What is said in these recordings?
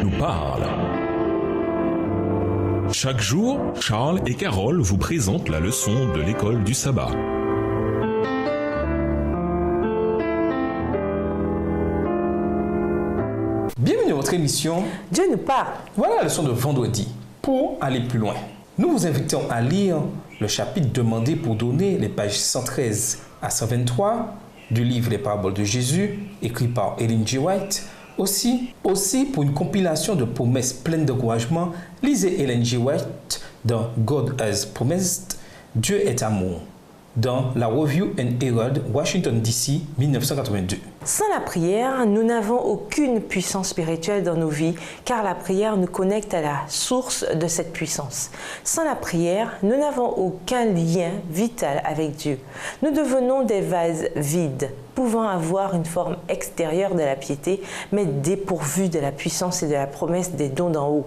nous parle. Chaque jour, Charles et Carole vous présentent la leçon de l'école du sabbat. Bienvenue à votre émission Dieu nous parle. Voilà la leçon de vendredi. Pour aller plus loin, nous vous invitons à lire le chapitre demandé pour donner, les pages 113 à 123 du livre Les Paraboles de Jésus, écrit par Ellen G. White. Aussi, pour une compilation de promesses pleines d'encouragement, lisez Ellen G. White dans God Has Promised, Dieu est amour, dans la Review and Herald, Washington DC, 1982. Sans la prière, nous n'avons aucune puissance spirituelle dans nos vies, car la prière nous connecte à la source de cette puissance. Sans la prière, nous n'avons aucun lien vital avec Dieu. Nous devenons des vases vides, pouvant avoir une forme extérieure de la piété, mais dépourvus de la puissance et de la promesse des dons d'en haut.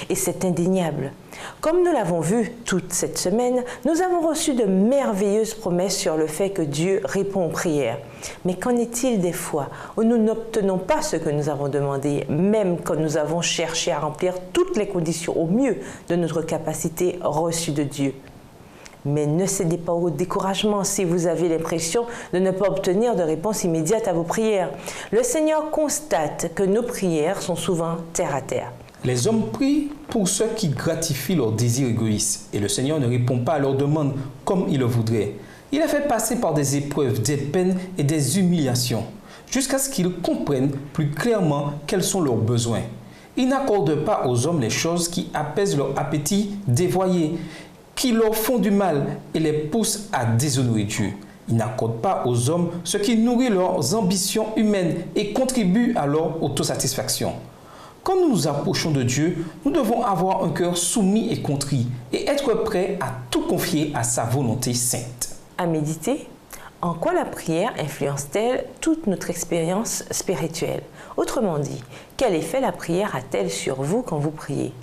Et c'est indéniable. Comme nous l'avons vu toute cette semaine, nous avons reçu de merveilleuses promesses sur le fait que Dieu répond aux prières. Mais qu'en est-il des fois où nous n'obtenons pas ce que nous avons demandé, même quand nous avons cherché à remplir toutes les conditions au mieux de notre capacité reçue de Dieu? Mais ne cédez pas au découragement si vous avez l'impression de ne pas obtenir de réponse immédiate à vos prières. Le Seigneur constate que nos prières sont souvent terre à terre. Les hommes prient pour ceux qui gratifient leurs désirs égoïstes et le Seigneur ne répond pas à leurs demandes comme il le voudrait. Il les fait passer par des épreuves, des peines et des humiliations jusqu'à ce qu'ils comprennent plus clairement quels sont leurs besoins. Il n'accorde pas aux hommes les choses qui apaisent leur appétit dévoyé, qui leur font du mal et les poussent à déshonorer Dieu. Il n'accorde pas aux hommes ce qui nourrit leurs ambitions humaines et contribue à leur autosatisfaction. Quand nous nous approchons de Dieu, nous devons avoir un cœur soumis et contrit et être prêts à tout confier à sa volonté sainte. À méditer, en quoi la prière influence-t-elle toute notre expérience spirituelle? Autrement dit, quel effet la prière a-t-elle sur vous quand vous priez?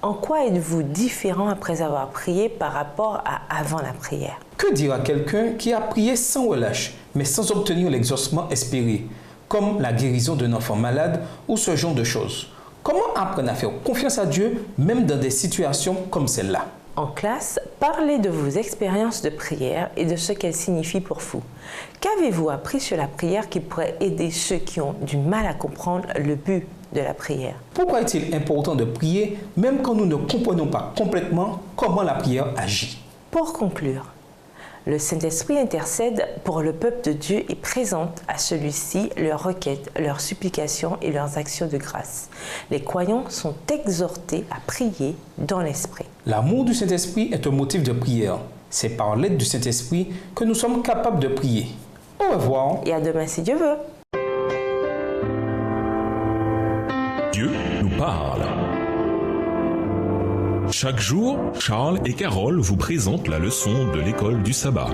En quoi êtes-vous différent après avoir prié par rapport à avant la prière? Que dira quelqu'un qui a prié sans relâche, mais sans obtenir l'exaucement espéré, comme la guérison d'un enfant malade ou ce genre de choses? Comment apprendre à faire confiance à Dieu, même dans des situations comme celle-là? En classe, parlez de vos expériences de prière et de ce qu'elles signifient pour vous. Qu'avez-vous appris sur la prière qui pourrait aider ceux qui ont du mal à comprendre le but de la prière? Pourquoi est-il important de prier, même quand nous ne comprenons pas complètement comment la prière agit? Pour conclure, le Saint-Esprit intercède pour le peuple de Dieu et présente à celui-ci leurs requêtes, leurs supplications et leurs actions de grâce. Les croyants sont exhortés à prier dans l'Esprit. L'amour du Saint-Esprit est un motif de prière. C'est par l'aide du Saint-Esprit que nous sommes capables de prier. Au revoir. Et à demain si Dieu veut. Dieu nous parle. Chaque jour, Charles et Carole vous présentent la leçon de l'école du sabbat.